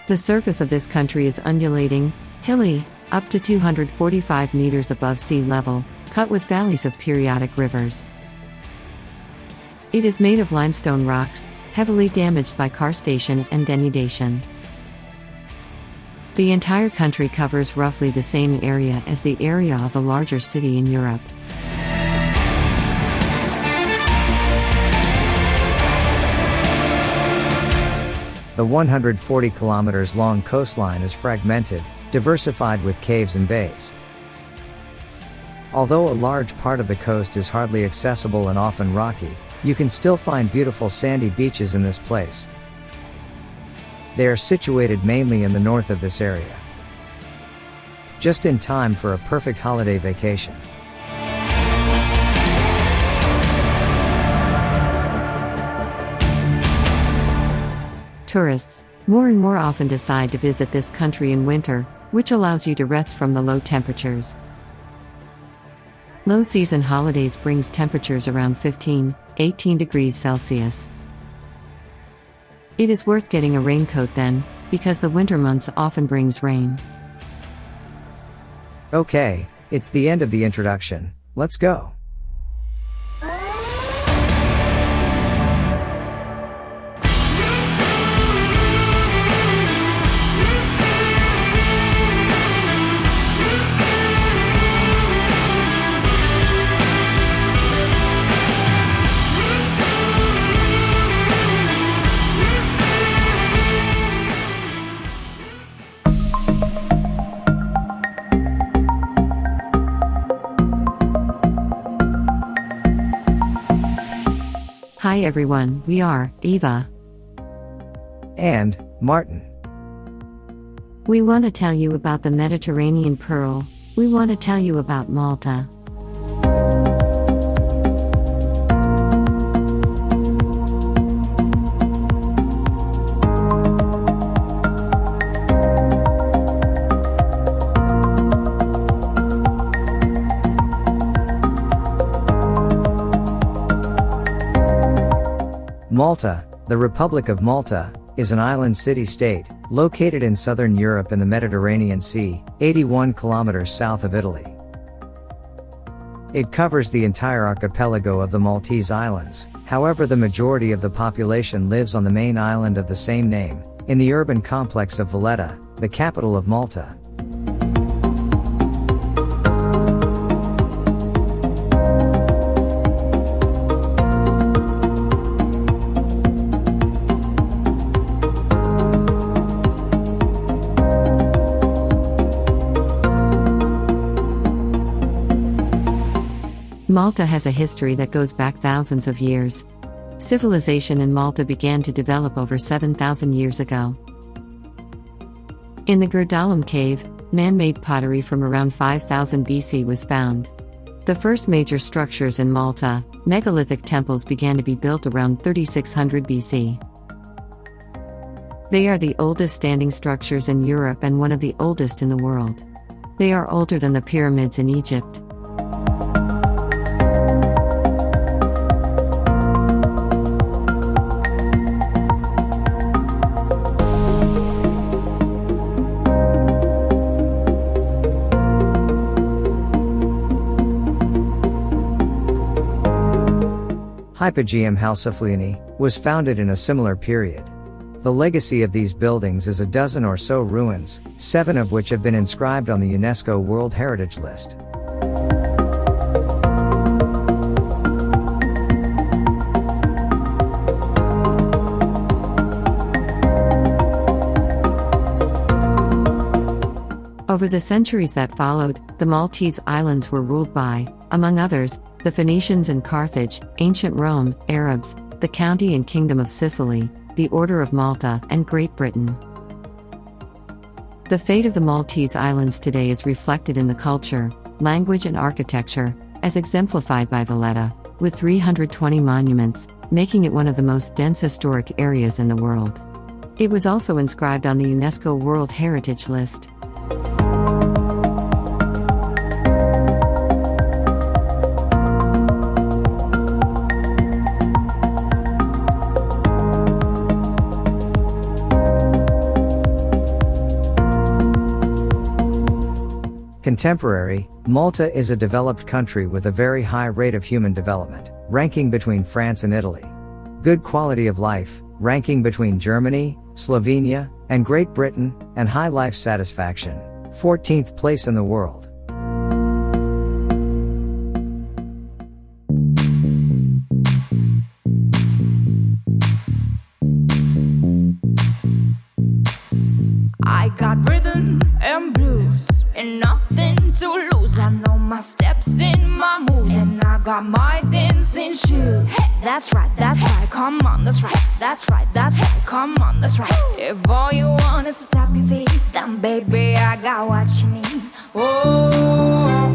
The surface of this country is undulating, hilly, up to 245 meters above sea level, cut with valleys of periodic rivers. It is made of limestone rocks, heavily damaged by karstation and denudation. The entire country covers roughly the same area as the area of a larger city in Europe. The 140 kilometers long coastline is fragmented, diversified with caves and bays. Although a large part of the coast is hardly accessible and often rocky, you can still find beautiful sandy beaches in this place. They are situated mainly in the north of this area. Just in time for a perfect holiday vacation. Tourists, more and more often decide to visit this country in winter, which allows you to rest from the low temperatures. Low season holidays brings temperatures around 15-18 degrees Celsius. It is worth getting a raincoat then, because the winter months often brings rain. Okay, it's the end of the introduction, let's go. Hi everyone, we are Eva and Martin. We want to tell you about the Mediterranean Pearl. We want to tell you about Malta. Malta, the Republic of Malta, is an island city-state, located in southern Europe in the Mediterranean Sea, 81 kilometers south of Italy. It covers the entire archipelago of the Maltese Islands, however the majority of the population lives on the main island of the same name, in the urban complex of Valletta, the capital of Malta. Malta has a history that goes back thousands of years. Civilization in Malta began to develop over 7,000 years ago. In the Gurdalam cave, man-made pottery from around 5000 BC was found. The first major structures in Malta, megalithic temples, began to be built around 3600 BC. They are the oldest standing structures in Europe and one of the oldest in the world. They are older than the pyramids in Egypt. Hypogeum Halsaflieni was founded in a similar period. The legacy of these buildings is a dozen or so ruins, 7 of which have been inscribed on the UNESCO World Heritage List. Over the centuries that followed, the Maltese Islands were ruled by, among others, the Phoenicians and Carthage, ancient Rome, Arabs, the County and Kingdom of Sicily, the Order of Malta, and Great Britain. The fate of the Maltese Islands today is reflected in the culture, language and architecture, as exemplified by Valetta, with 320 monuments, making it one of the most dense historic areas in the world. It was also inscribed on the UNESCO World Heritage List. Contemporary, Malta is a developed country with a very high rate of human development, ranking between France and Italy. Good quality of life, ranking between Germany, Slovenia, and Great Britain, and high life satisfaction, 14th place in the world. I got rhythm and blues and nothing to lose. I know my steps and my moves, and I got my dancing shoes. Hey, that's right, come on, that's right, come on, that's right. If all you want is to tap your feet, then baby, I got what you need. Oh,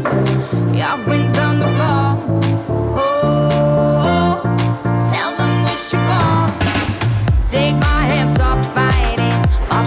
your friends on the floor. Oh, tell them what you got. Take my hand, stop fighting.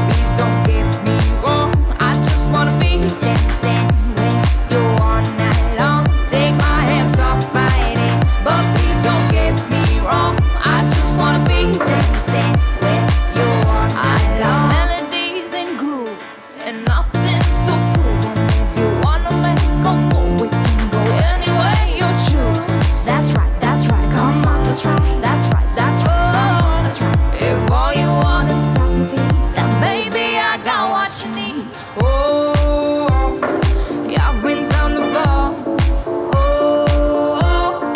Please don't get me wrong. I just wanna be dancing with you all night long. Take my hand, stop fighting. But please don't get me wrong. I just wanna be dancing with you all night long. Melodies and grooves and nothing to prove. And if you wanna make a move, we can go any way you choose. That's right, come on, that's right, come on, that's right. If all you want is to tap your feet, then baby, I got what you need. Oh, your friends on the floor. Oh,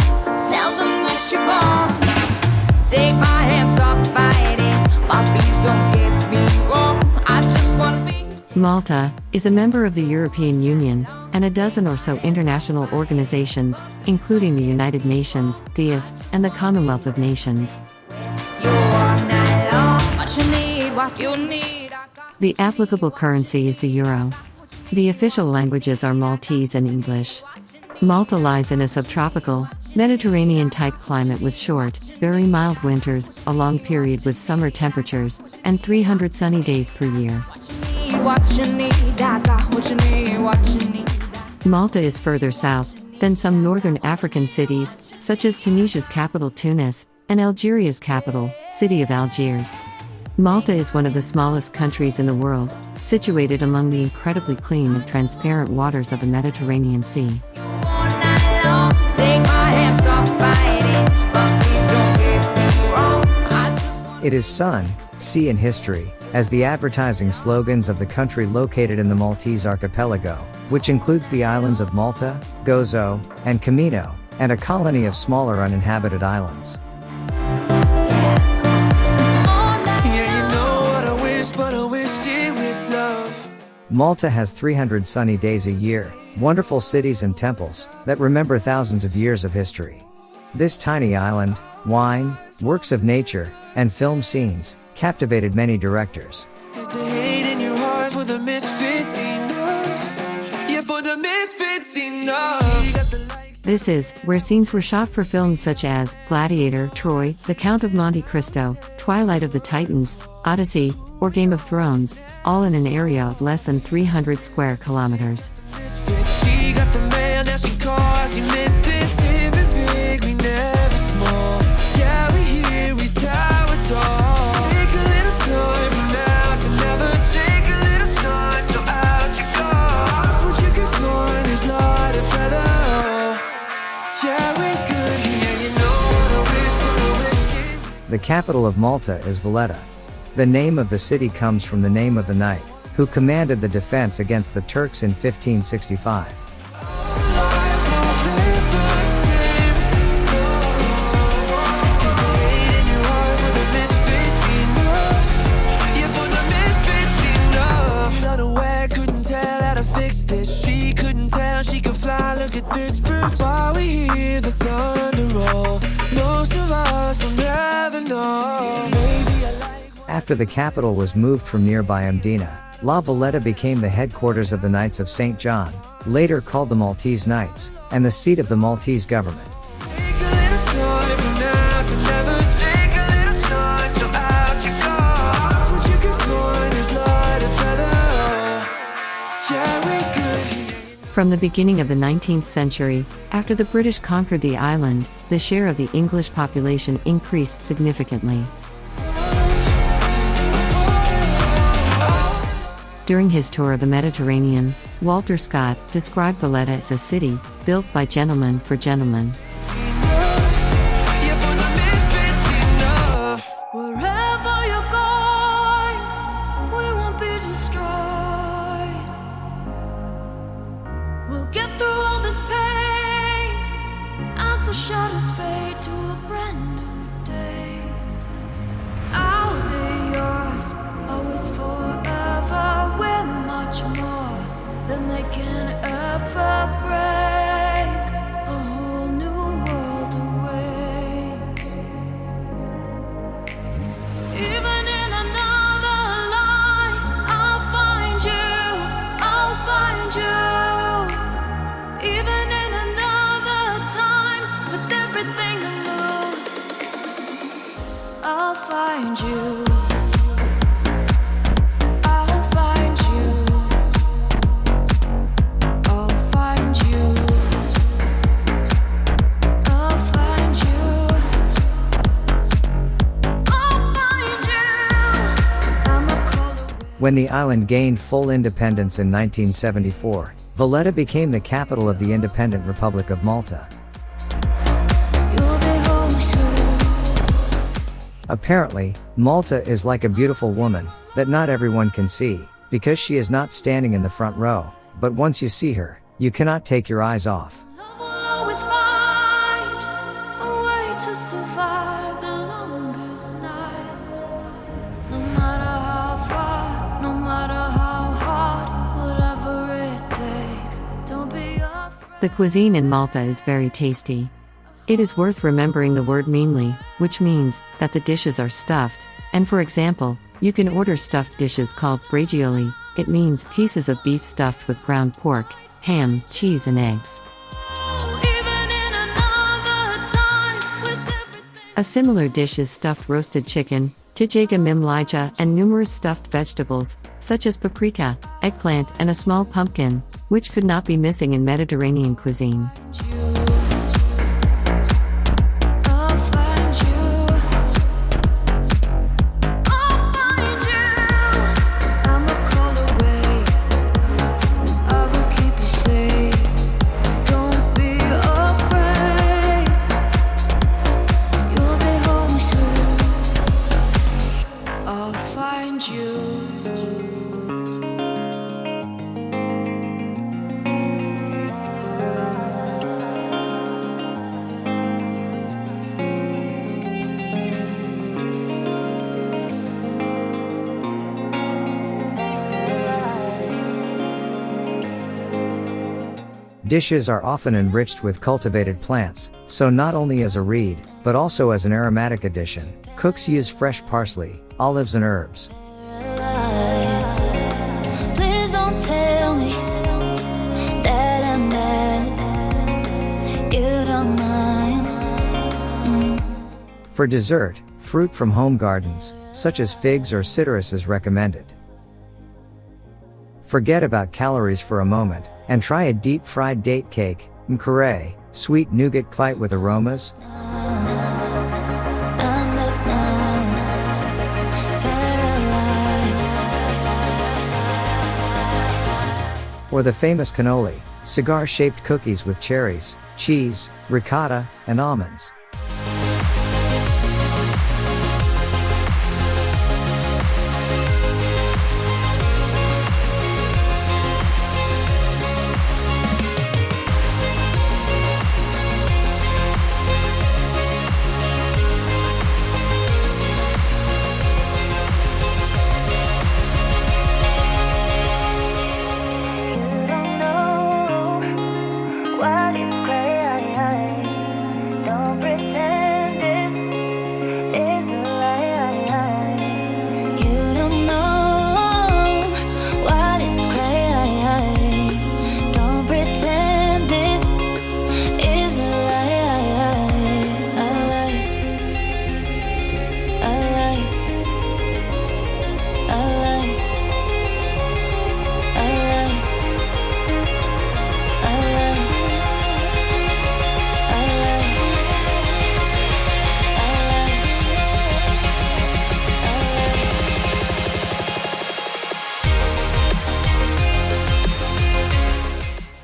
tell them what you got. Take my hand, stop fighting. But please don't get me wrong. I just wanna be. Malta is a member of the European Union and a dozen or so international organizations, including the United Nations, and the Commonwealth of Nations. You all night long. What you need, what you need. The applicable currency is the euro. The official languages are Maltese and English. Malta lies in a subtropical, Mediterranean-type climate with short, very mild winters, a long period with summer temperatures, and 300 sunny days per year. What you need, I got what you need, what you need. Malta is further south than some northern African cities, such as Tunisia's capital Tunis, and Algeria's capital, city of Algiers. Malta is one of the smallest countries in the world, situated among the incredibly clean and transparent waters of the Mediterranean Sea. It is sun, sea and history, as the advertising slogans of the country located in the Maltese archipelago, which includes the islands of Malta, Gozo, and Camino, and a colony of smaller uninhabited islands. Malta has 300 sunny days a year, wonderful cities and temples that remember thousands of years of history. This tiny island, wine, works of nature, and film scenes captivated many directors. This is where scenes were shot for films such as Gladiator, Troy, The Count of Monte Cristo, Twilight of the Titans, Odyssey, or Game of Thrones, all in an area of less than 300 square kilometers. The capital of Malta is Valletta. The name of the city comes from the name of the knight who commanded the defense against the Turks in 1565. After the capital was moved from nearby Mdina, La Valletta became the headquarters of the Knights of St. John, later called the Maltese Knights, and the seat of the Maltese government. From the beginning of the 19th century, after the British conquered the island, the share of the English population increased significantly. During his tour of the Mediterranean, Walter Scott described Valletta as a city built by gentlemen for gentlemen. Wherever you're going, we won't be destroyed. We'll get through all this pain as the shadows fade to a brand new day. I'll be yours, always forever. We're much more than they can ever break. A whole new world awaits. Even in another life, I'll find you, I'll find you. Even in another time, with everything to lose, I'll find you. When the island gained full independence in 1974, Valletta became the capital of the independent Republic of Malta. Apparently, Malta is like a beautiful woman that not everyone can see, because she is not standing in the front row, but once you see her, you cannot take your eyes off. Love will always find a way to survive the longest night. No matter how far, no matter how hard, whatever it takes, don't be afraid. The cuisine in Malta is very tasty. It is worth remembering the word meanly, which means that the dishes are stuffed, and for example, you can order stuffed dishes called bracioli. It means pieces of beef stuffed with ground pork, ham, cheese and eggs. Even in another time, with everything. A similar dish is stuffed roasted chicken, tijega mimlija, and numerous stuffed vegetables, such as paprika, eggplant and a small pumpkin, which could not be missing in Mediterranean cuisine. I'll find you. I'll find you. I'm a call away. I will keep you safe. Don't be afraid. You'll be home soon. I'll find you. Dishes are often enriched with cultivated plants, so not only as a reed, but also as an aromatic addition. Cooks use fresh parsley, olives and herbs. Please don't tell me that I'm bad. You don't mind. For dessert, fruit from home gardens, such as figs or citrus is recommended. Forget about calories for a moment, and try a deep-fried date cake, mkere, sweet nougat kite with aromas, I'm lost now, paralyzed. or the famous cannoli, cigar-shaped cookies with cherries, cheese, ricotta, and almonds. You don't know what is great. Don't pretend.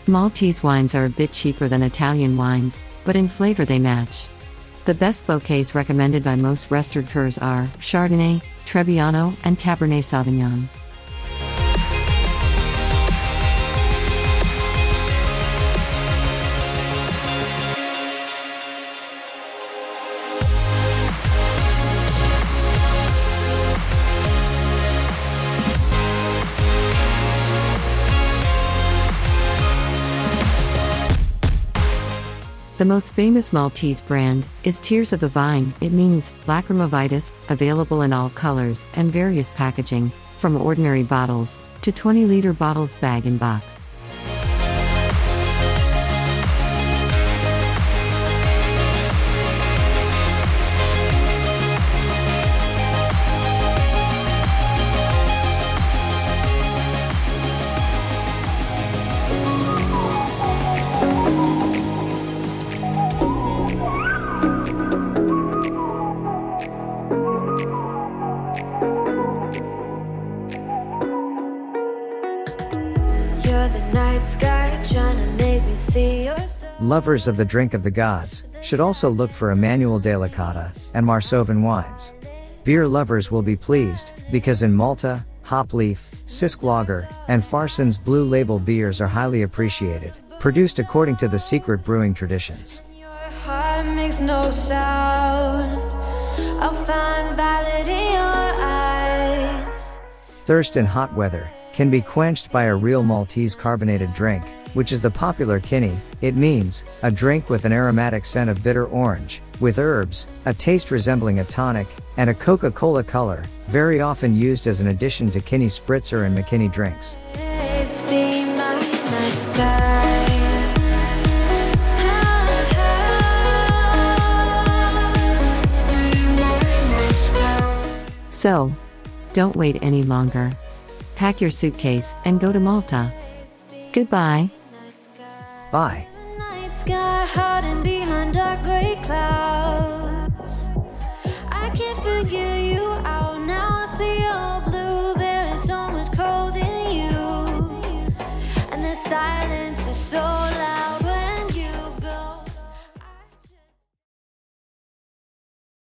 Maltese wines are a bit cheaper than Italian wines, but in flavor they match. The best bouquets recommended by most restaurateurs are Chardonnay, Trebbiano, and Cabernet Sauvignon. The most famous Maltese brand is Tears of the Vine. It means Lacrima Vitis, available in all colors and various packaging, from ordinary bottles to 20-liter bottles bag and box. Lovers of the drink of the gods should also look for Emmanuel de la Cotta and Marsovan wines. Beer lovers will be pleased, because in Malta, Hop Leaf, Sisk Lager, and Farson's Blue Label beers are highly appreciated, produced according to the secret brewing traditions. Your heart makes no sound. I'll find Valetta in your eyes. Thirst in hot weather can be quenched by a real Maltese carbonated drink, which is the popular kinny. It means a drink with an aromatic scent of bitter orange, with herbs, a taste resembling a tonic, and a Coca-Cola color, very often used as an addition to kinny spritzer and McKinney drinks. It's be my nice guy. So, don't wait any longer. Pack your suitcase and go to Malta. Goodbye. Bye. The night sky hiding behind dark gray clouds. I can't figure you out.